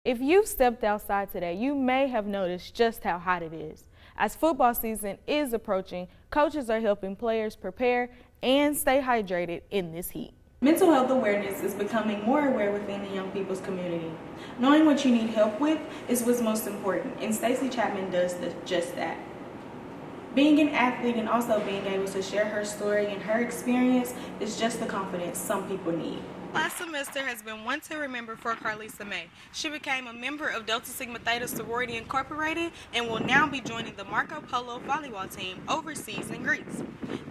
If you've stepped outside today, you may have noticed just how hot it is. As football season is approaching, coaches are helping players prepare and stay hydrated in this heat. Mental health awareness is becoming more aware within the young people's community. Knowing what you need help with is what's most important, and Stacey Chapman does just that. Being an athlete and also being able to share her story and her experience is just the confidence some people need. Last semester has been one to remember for Carlisa May. She became a member of Delta Sigma Theta Sorority Incorporated and will now be joining the Marco Polo volleyball team overseas in Greece.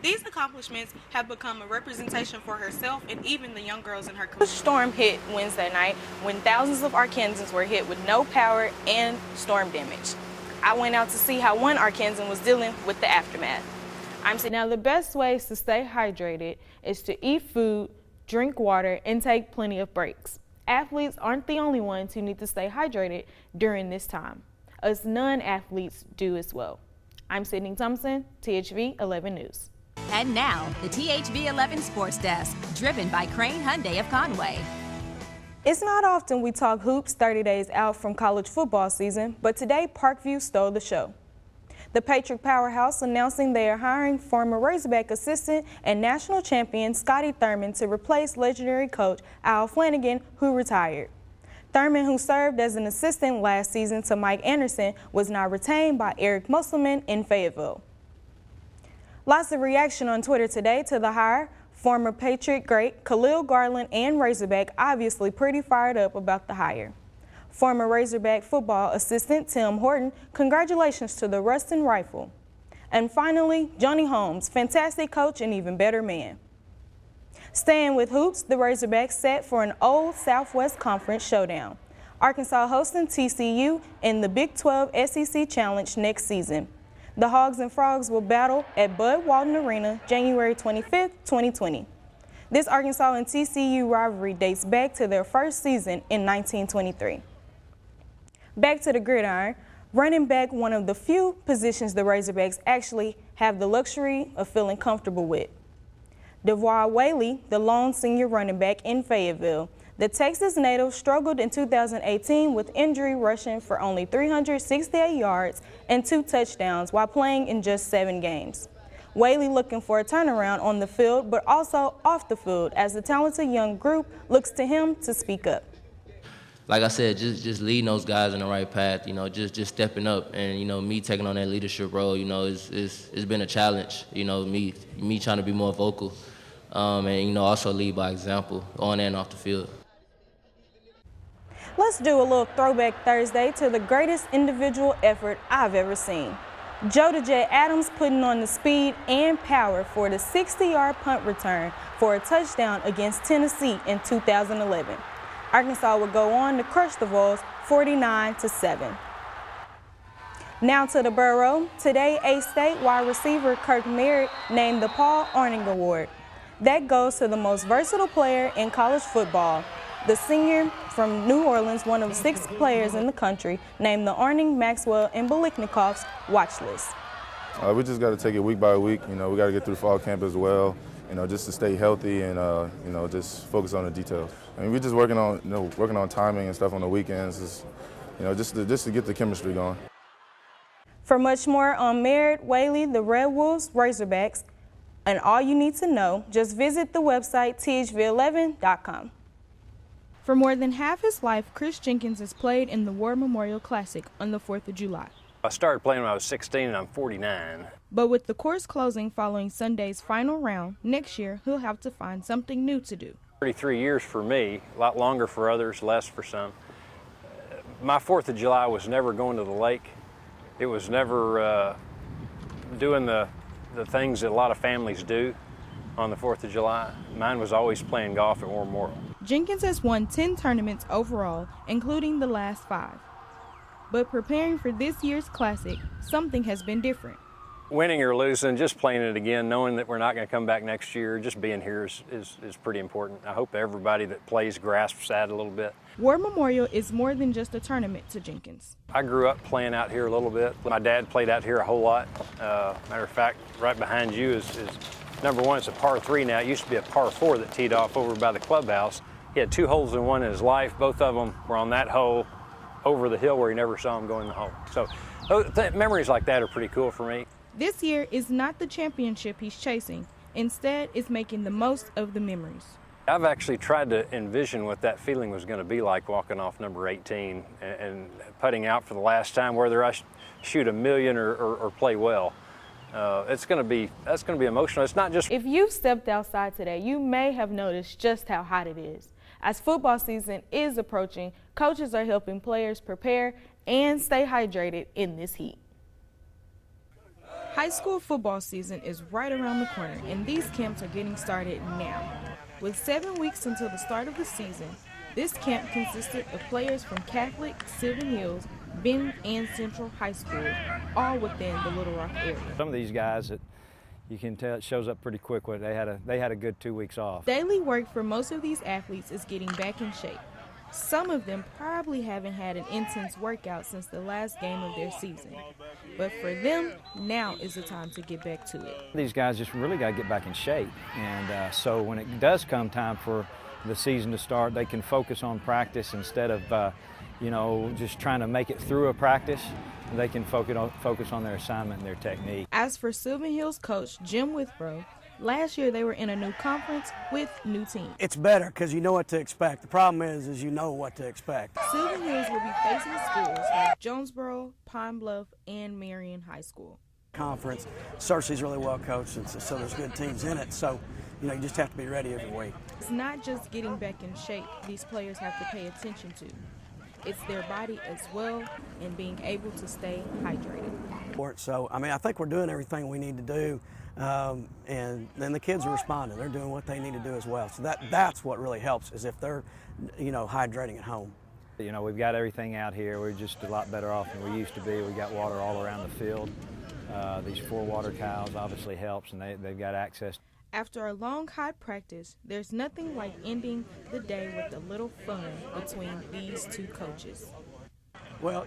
These accomplishments have become a representation for herself and even the young girls in her community. The storm hit Wednesday night when thousands of Arkansans were hit with no power and storm damage. I went out to see how one Arkansan was dealing with the aftermath. Now the best ways to stay hydrated is to eat food, drink water, and take plenty of breaks. Athletes aren't the only ones who need to stay hydrated during this time. Us non-athletes do as well. I'm Sydney Thompson, THV 11 News. And now, the THV 11 Sports Desk, driven by Crane Hyundai of Conway. It's not often we talk hoops 30 days out from college football season, but today Parkview stole the show. The Patriot Powerhouse announcing they are hiring former Razorback assistant and national champion Scotty Thurman to replace legendary coach Al Flanagan, who retired. Thurman, who served as an assistant last season to Mike Anderson, was now retained by Eric Musselman in Fayetteville. Lots of reaction on Twitter today to the hire. Former Patriot great Khalil Garland and Razorback obviously pretty fired up about the hire. Former Razorback football assistant Tim Horton, congratulations to the Ruston Rifle. And finally, Johnny Holmes, fantastic coach and even better man. Staying with hoops, the Razorbacks set for an Old Southwest Conference showdown. Arkansas hosting TCU in the Big 12 SEC Challenge next season. The Hogs and Frogs will battle at Bud Walton Arena January 25th, 2020. This Arkansas and TCU rivalry dates back to their first season in 1923. Back to the gridiron, running back, one of the few positions the Razorbacks actually have the luxury of feeling comfortable with. DeVar Whaley, the lone senior running back in Fayetteville, the Texas native struggled in 2018 with injury, rushing for only 368 yards and 2 touchdowns while playing in just 7 games. Whaley looking for a turnaround on the field, but also off the field, as the talented young group looks to him to speak up. Like I said, just leading those guys in the right path, just stepping up, and, me taking on that leadership role, it's been a challenge, me trying to be more vocal, and, also lead by example on and off the field. Let's do a little throwback Thursday to the greatest individual effort I've ever seen. Joe the Jet Adams putting on the speed and power for the 60-yard punt return for a touchdown against Tennessee in 2011. Arkansas would go on to crush the Vols 49-7. Now to the Borough. Today, A-State wide receiver Kirk Merritt named the Paul Arning Award. That goes to the most versatile player in college football. The senior from New Orleans, one of 6 players in the country, named the Arning, Maxwell, and Biliknikov's watch list. We just got to take it week by week. We got to get through fall camp as well. Just to stay healthy and just focus on the details. We're just working on timing and stuff on the weekends, just to get the chemistry going. For much more on Merritt, Whaley, the Red Wolves, Razorbacks, and all you need to know, just visit the website thv11.com. For more than half his life, Chris Jenkins has played in the War Memorial Classic on the 4th of July. I started playing when I was 16 and I'm 49. But with the course closing following Sunday's final round, next year he'll have to find something new to do. 33 years for me, a lot longer for others, less for some. My 4th of July was never going to the lake. It was never doing the things that a lot of families do on the 4th of July. Mine was always playing golf at War Memorial. Jenkins has won 10 tournaments overall, including the last 5. But preparing for this year's Classic, something has been different. Winning or losing, just playing it again, knowing that we're not going to come back next year, just being here is pretty important. I hope everybody that plays grasps that a little bit. War Memorial is more than just a tournament to Jenkins. I grew up playing out here a little bit. My dad played out here a whole lot. Matter of fact, right behind you is number 1, it's a par 3 now. It used to be a par 4 that teed off over by the clubhouse. He had 2 holes in one in his life. Both of them were on that hole. over the hill where he never saw him go in the hole. So memories like that are pretty cool for me. This year is not the championship he's chasing. Instead, it's making the most of the memories. I've actually tried to envision what that feeling was going to be like walking off number 18 and putting out for the last time, whether I shoot a million or play well. That's going to be emotional. It's not just. If you've stepped outside today, you may have noticed just how hot it is. As football season is approaching, coaches are helping players prepare and stay hydrated in this heat. High school football season is right around the corner, and these camps are getting started now. With 7 weeks until the start of the season, this camp consisted of players from Catholic, Sylvan Hills, Benton, and Central High School, all within the Little Rock area. Some of these guys that you can tell it shows up pretty quick. They had a good 2 weeks off. Daily work for most of these athletes is getting back in shape. Some of them probably haven't had an intense workout since the last game of their season. But for them, now is the time to get back to it. These guys just really got to get back in shape. And so when it does come time for the season to start, they can focus on practice instead of, just trying to make it through a practice. They can focus on their assignment and their technique. As for Sylvan Hills coach Jim Withrow, last year they were in a new conference with new teams. It's better because you know what to expect. The problem is you know what to expect. Sylvan Hills will be facing schools like Jonesboro, Pine Bluff, and Marion High School. Conference, Searcy's really well coached, and so there's good teams in it. So, you just have to be ready every week. It's not just getting back in shape these players have to pay attention to. It's their body as well and being able to stay hydrated. So, I think we're doing everything we need to do. And then the kids are responding. They're doing what they need to do as well. So that's what really helps is if they're, hydrating at home. We've got everything out here. We're just a lot better off than we used to be. We got water all around the field. These 4 water towels obviously helps, and they've got access. After a long, hot practice, there's nothing like ending the day with a little fun between these two coaches. Well,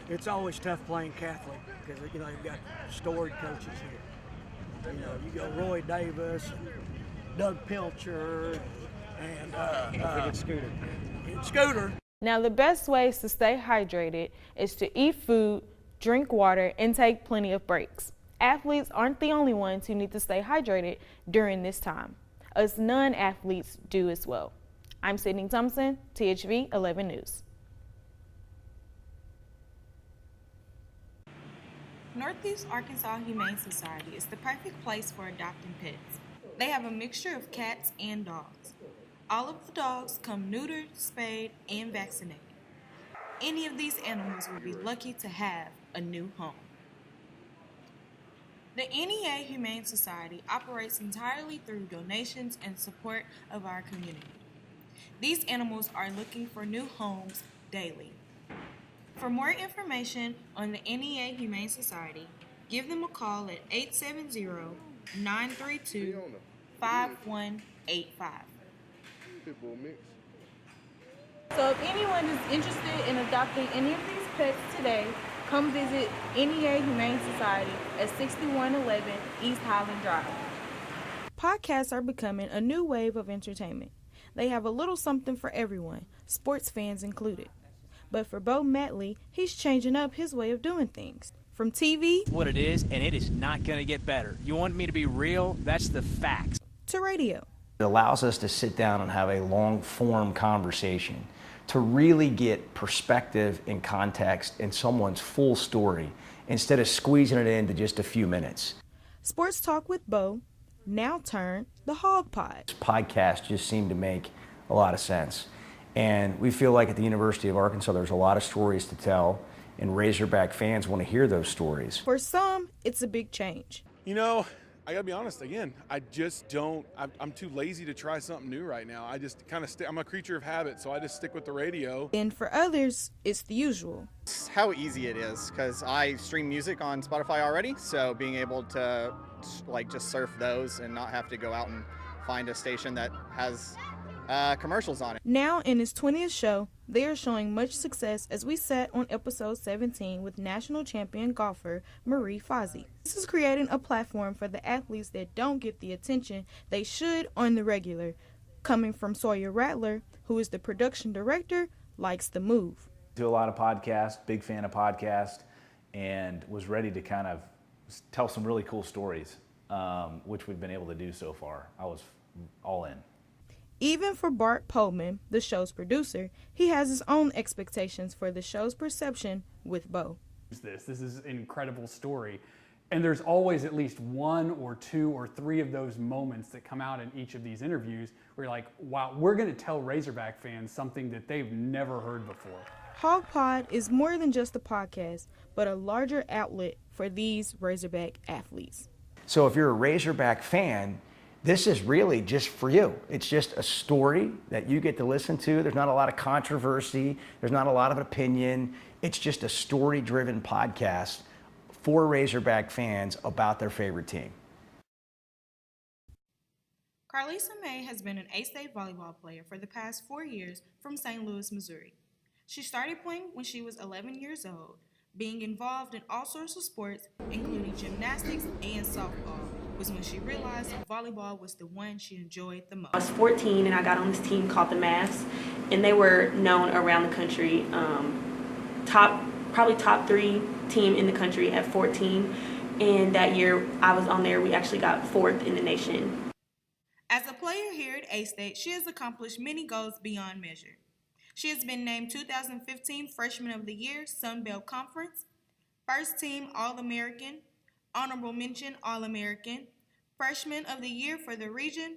it's always tough playing Catholic because, you've got storied coaches here. You go Roy Davis, and Doug Pilcher, and Scooter. Now, the best ways to stay hydrated is to eat food, drink water, and take plenty of breaks. Athletes aren't the only ones who need to stay hydrated during this time. Us non-athletes do as well. I'm Sydney Thompson, THV 11 News. Northeast Arkansas Humane Society is the perfect place for adopting pets. They have a mixture of cats and dogs. All of the dogs come neutered, spayed, and vaccinated. Any of these animals will be lucky to have a new home. The NEA Humane Society operates entirely through donations and support of our community. These animals are looking for new homes daily. For more information on the NEA Humane Society, give them a call at 870-932-5185. So if anyone is interested in adopting any of these pets today, come visit NEA Humane Society at 6111 East Highland Drive. Podcasts are becoming a new wave of entertainment. They have a little something for everyone, sports fans included. But for Bo Mattingly, he's changing up his way of doing things. From TV, what it is, and it is not going to get better. You want me to be real? That's the facts. To radio. It allows us to sit down and have a long-form conversation to really get perspective and context in someone's full story instead of squeezing it into just a few minutes. Sports Talk with Bo, now turned the Hog Pod. This podcast just seemed to make a lot of sense. And we feel like at the University of Arkansas there's a lot of stories to tell, and Razorback fans want to hear those stories. For some, it's a big change. I gotta be honest, again, I just don't, I'm too lazy to try something new right now. I just kind of I'm a creature of habit, so I just stick with the radio. And for others, it's the usual. It's how easy it is, because I stream music on Spotify already, so being able to just surf those and not have to go out and find a station that has commercials on it. Now in its 20th show, they are showing much success as we sat on episode 17 with national champion golfer Marie Fozzie. This is creating a platform for the athletes that don't get the attention they should on the regular. Coming from Sawyer Rattler, who is the production director, likes the move. Do a lot of podcasts, big fan of podcasts, and was ready to kind of tell some really cool stories, which we've been able to do so far. I was all in. Even for Bart Pullman, the show's producer, he has his own expectations for the show's perception with Bo. This is an incredible story. And there's always at least one or two or three of those moments that come out in each of these interviews where you're like, wow, we're going to tell Razorback fans something that they've never heard before. Hog Pod is more than just a podcast, but a larger outlet for these Razorback athletes. So if you're a Razorback fan, this is really just for you. It's just a story that you get to listen to. There's not a lot of controversy. There's not a lot of opinion. It's just a story-driven podcast for Razorback fans about their favorite team. Carlisa May has been an A-State volleyball player for the past 4 years from St. Louis, Missouri. She started playing when she was 11 years old, being involved in all sorts of sports, including gymnastics and softball, was when she realized volleyball was the one she enjoyed the most. I was 14 and I got on this team called the Mavs, and they were known around the country, probably top 3 team in the country at 14, and that year I was on there, we actually got 4th in the nation. As a player here at A-State, she has accomplished many goals beyond measure. She has been named 2015 Freshman of the Year, Sun Belt Conference, First Team All-American, Honorable Mention All-American, Freshman of the Year for the region,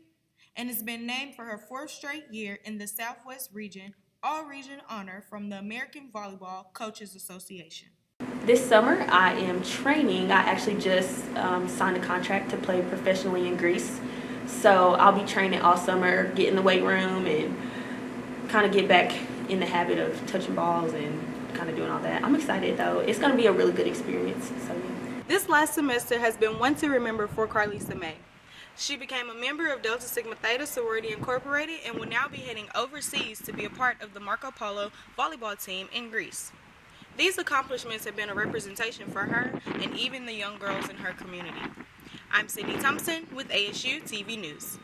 and has been named for her 4th straight year in the Southwest region, All-Region honor from the American Volleyball Coaches Association. This summer I am training. I actually just signed a contract to play professionally in Greece. So I'll be training all summer, get in the weight room and kind of get back in the habit of touching balls and kind of doing all that. I'm excited though. It's going to be a really good experience. So yeah. This last semester has been one to remember for Carlisa May. She became a member of Delta Sigma Theta Sorority Incorporated and will now be heading overseas to be a part of the Marco Polo volleyball team in Greece. These accomplishments have been a representation for her and even the young girls in her community. I'm Sydney Thompson with ASU TV News.